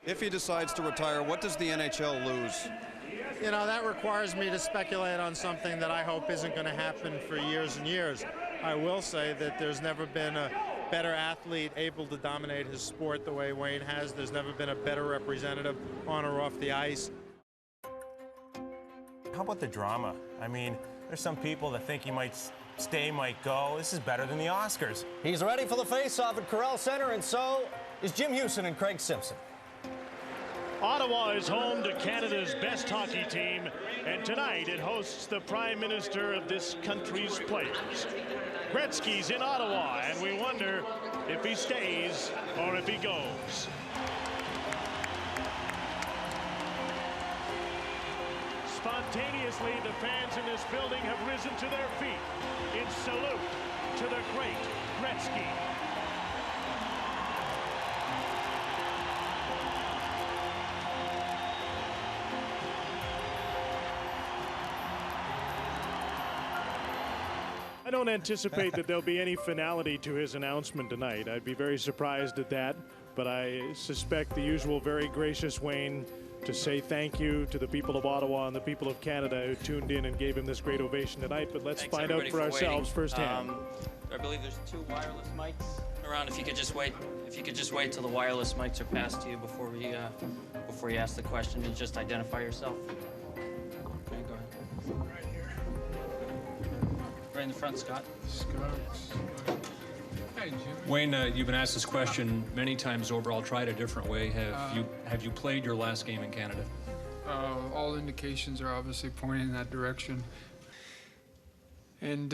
If he decides to retire, what does the NHL lose? You know, that requires me to speculate on something that I hope isn't going to happen for years and years. I will say that there's never been a better athlete able to dominate his sport the way Wayne has. There's never been a better representative on or off the ice. How about the drama? I mean, there's some people that think he might stay, might go. This is better than the Oscars. He's ready for the face-off at Corral Center, and so is Jim Houston and Craig Simpson. Ottawa is home to Canada's best hockey team, and tonight it hosts the Prime Minister of this country's players. Gretzky's in Ottawa, and we wonder if he stays or if he goes. Spontaneously, the fans in this building have risen to their feet in salute to the great Gretzky. I don't anticipate that there'll be any finality to his announcement tonight. I'd be very surprised at that, but I suspect the usual very gracious Wayne to say thank you to the people of Ottawa and the people of Canada who tuned in and gave him this great ovation tonight. But let's find out for ourselves firsthand. I believe there's 2 wireless mics around. If you could just wait till the wireless mics are passed to you before you ask the question and just identify yourself. Okay, go ahead. Right here. Right in the front, Scott. Hey, Jim. Wayne, you've been asked this question many times over. I'll try it a different way. Have you played your last game in Canada? All indications are obviously pointing in that direction. And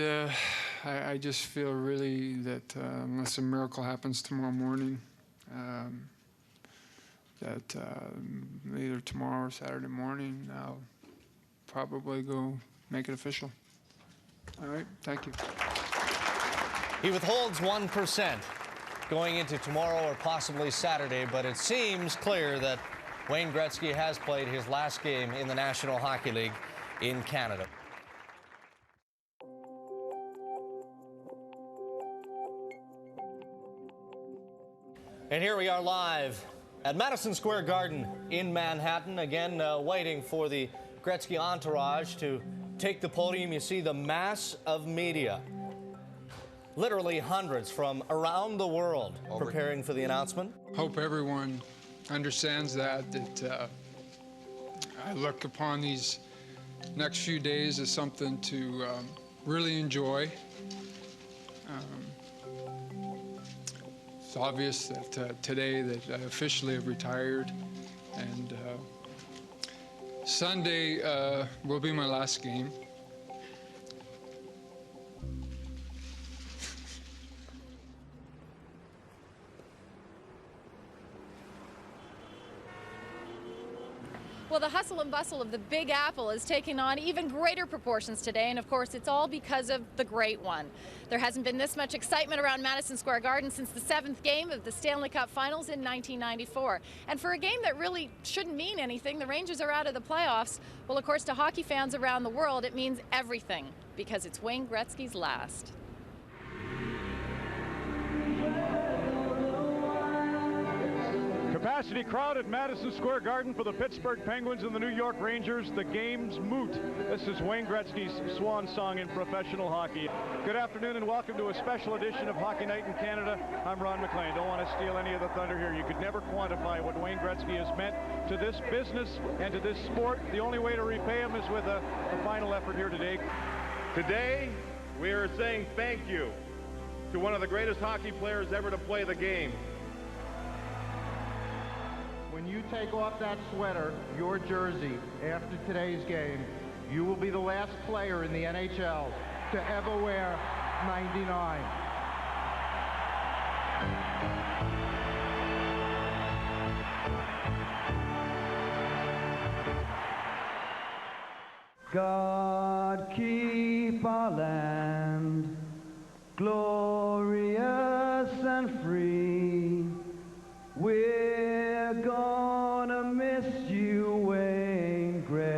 I just feel really that unless a miracle happens tomorrow morning, that either tomorrow or Saturday morning, I'll probably go make it official. All right, thank you. He withholds 1% going into tomorrow or possibly Saturday, but it seems clear that Wayne Gretzky has played his last game in the National Hockey League in Canada. And here we are live at Madison Square Garden in Manhattan, again waiting for the Gretzky entourage to take the podium. You see the mass of media. Literally hundreds from around the world preparing for the announcement. Hope everyone understands that I look upon these next few days as something to really enjoy. It's obvious that today that I officially have retired, and Sunday will be my last game. Well, the hustle and bustle of the Big Apple is taking on even greater proportions today, and of course it's all because of the Great One. There hasn't been this much excitement around Madison Square Garden since the 7th game of the Stanley Cup Finals in 1994. And for a game that really shouldn't mean anything, the Rangers are out of the playoffs. Well, of course, to hockey fans around the world, it means everything, because it's Wayne Gretzky's last. Capacity crowd at Madison Square Garden for the Pittsburgh Penguins and the New York Rangers. The game's moot. This is Wayne Gretzky's swan song in professional hockey. Good afternoon and welcome to a special edition of Hockey Night in Canada. I'm Ron McLean. Don't want to steal any of the thunder here. You could never quantify what Wayne Gretzky has meant to this business and to this sport. The only way to repay him is with a final effort here today. Today, we are saying thank you to one of the greatest hockey players ever to play the game. When you take off that sweater, your jersey, after today's game, you will be the last player in the NHL to ever wear 99. God keep our land glorious and free. We're gonna miss you, Wayne Gretzky.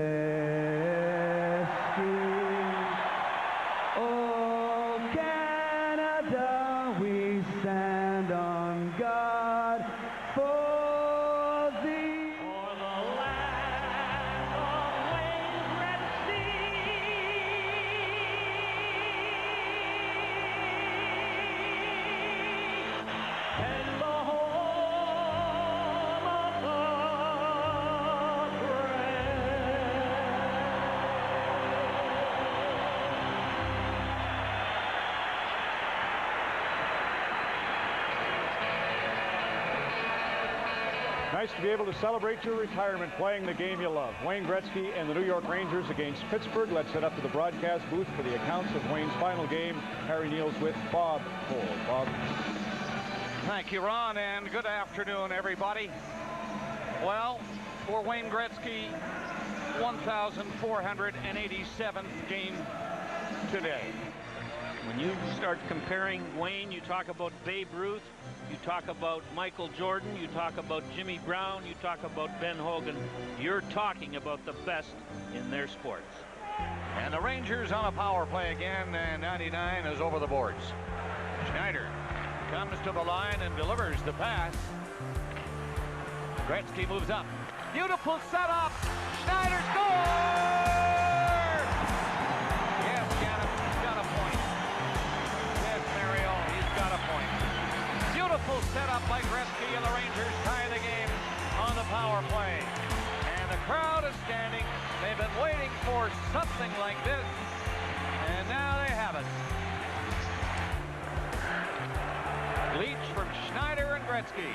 Oh, Canada, we stand on guard for the Nice to be able to celebrate your retirement playing the game you love. Wayne Gretzky and the New York Rangers against Pittsburgh. Let's head up to the broadcast booth for the accounts of Wayne's final game. Harry Neals with Bob Cole. Bob. Thank you, Ron, and good afternoon, everybody. Well, for Wayne Gretzky, 1,487th game today. When you start comparing Wayne, you talk about Babe Ruth, you talk about Michael Jordan, you talk about Jimmy Brown, you talk about Ben Hogan. You're talking about the best in their sports. And the Rangers on a power play again, and 99 is over the boards. Schneider comes to the line and delivers the pass. Gretzky moves up. Beautiful setup. Schneider scores! Yes, Janet, he's got a point. Yes, Mario, he's got a point. Beautiful setup by Gretzky, and the Rangers tie the game on the power play. And the crowd is standing. They've been waiting for something like this, and now they have it. Leach from Schneider and Gretzky.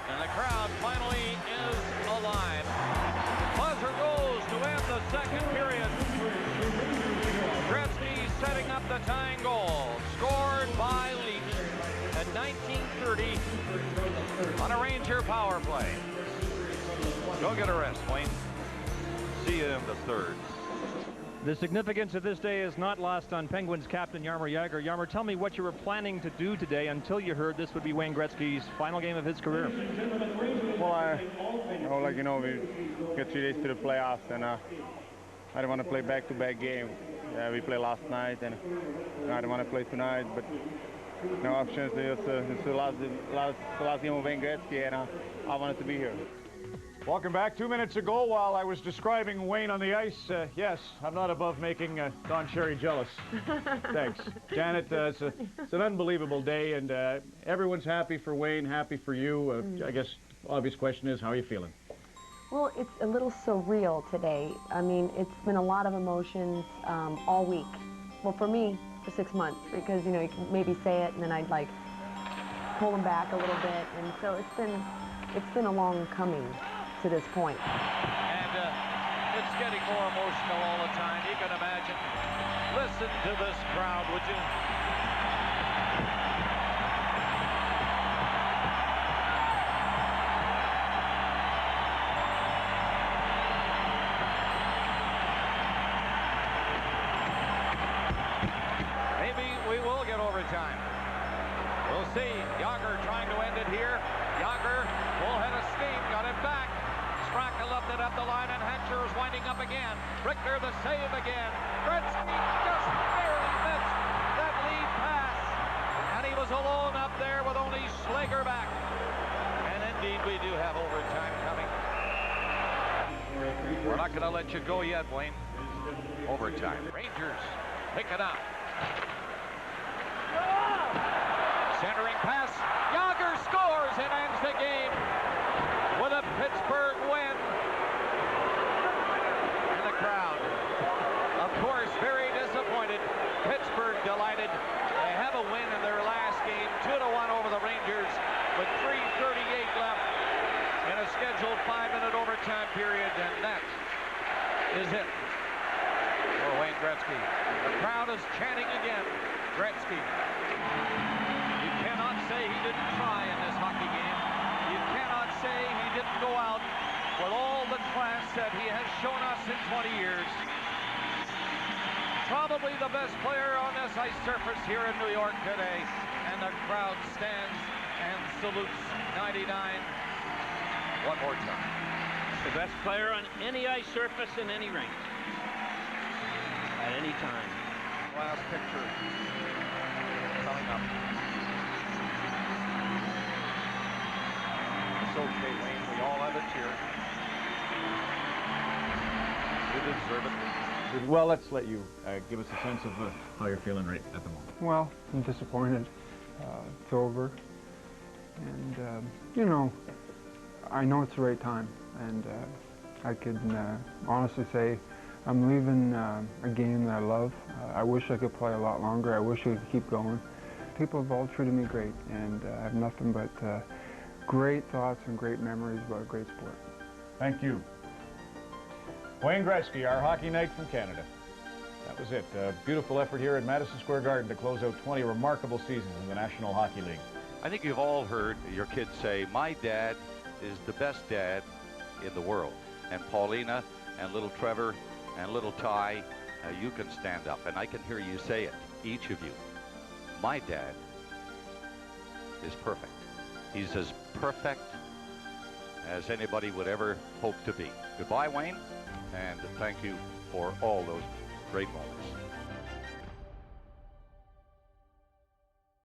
And the crowd finally is alive. Buzzer goes to end the second period. Gretzky setting up the tying goal. Scored by Leach at 19:30 on a Ranger power play. Go get a rest, Wayne. See you in the third. The significance of this day is not lost on Penguins captain Jaromir Jagr. Jaromir, tell me what you were planning to do today until you heard this would be Wayne Gretzky's final game of his career. Well, like you know, we got 3 days to the playoffs, and I don't want to play back-to-back games. We played last night, and I don't want to play tonight, but no options. It's the last game of Wayne Gretzky, and I wanted to be here. Welcome back. 2 minutes ago, while I was describing Wayne on the ice, yes, I'm not above making Don Cherry jealous. Thanks. Janet, it's an unbelievable day, and everyone's happy for Wayne, happy for you. I guess obvious question is, how are you feeling? Well, it's a little surreal today. I mean, it's been a lot of emotions all week. Well, for me, for 6 months, because, you know, you can maybe say it, and then I'd, like, pull them back a little bit, and so it's been a long coming to this point. And it's getting more emotional all the time. You can imagine. Listen to this crowd, would you? Maybe we will get overtime. We'll see. Jagr trying to end it here. Jagr, full head of steam, got it back. Straka left it up the line, and Hatcher is winding up again. Richter the save again. Gretzky just barely missed that lead pass. And he was alone up there with only Schlager back. And indeed, we do have overtime coming. We're not going to let you go yet, Wayne. Overtime. Rangers pick it up. Centering pass. Jagr scores and ends the game with a Pittsburgh win. And the crowd, of course, very disappointed. Pittsburgh delighted. They have a win in their last game, 2-1 over the Rangers, with 3:38 left in a scheduled 5-minute overtime period, and that is it for Wayne Gretzky. The crowd is chanting again, Gretzky. You cannot say he didn't try in this hockey game. You cannot say he didn't go out with all the class that he has shown us in 20 years. Probably the best player on this ice surface here in New York today. And the crowd stands and salutes 99 one more time. The best player on any ice surface in any rink. At any time. Last picture coming up. It's okay, Wayne. We all have a tear. You deserve it. Well, let's let you give us a sense of how you're feeling right at the moment. Well, I'm disappointed. It's over. And, you know, I know it's the right time. And I could honestly say I'm leaving a game that I love. I wish I could play a lot longer. I wish I could keep going. People have all treated me great, and I have nothing but great thoughts and great memories about a great sport. Thank you. Wayne Gretzky, our hockey knight from Canada. That was it. A beautiful effort here at Madison Square Garden to close out 20 remarkable seasons in the National Hockey League. I think you've all heard your kids say, my dad is the best dad in the world. And Paulina and little Trevor and little Ty, you can stand up and I can hear you say it, each of you. My dad is perfect. He's as perfect as anybody would ever hope to be. Goodbye, Wayne, and thank you for all those great moments.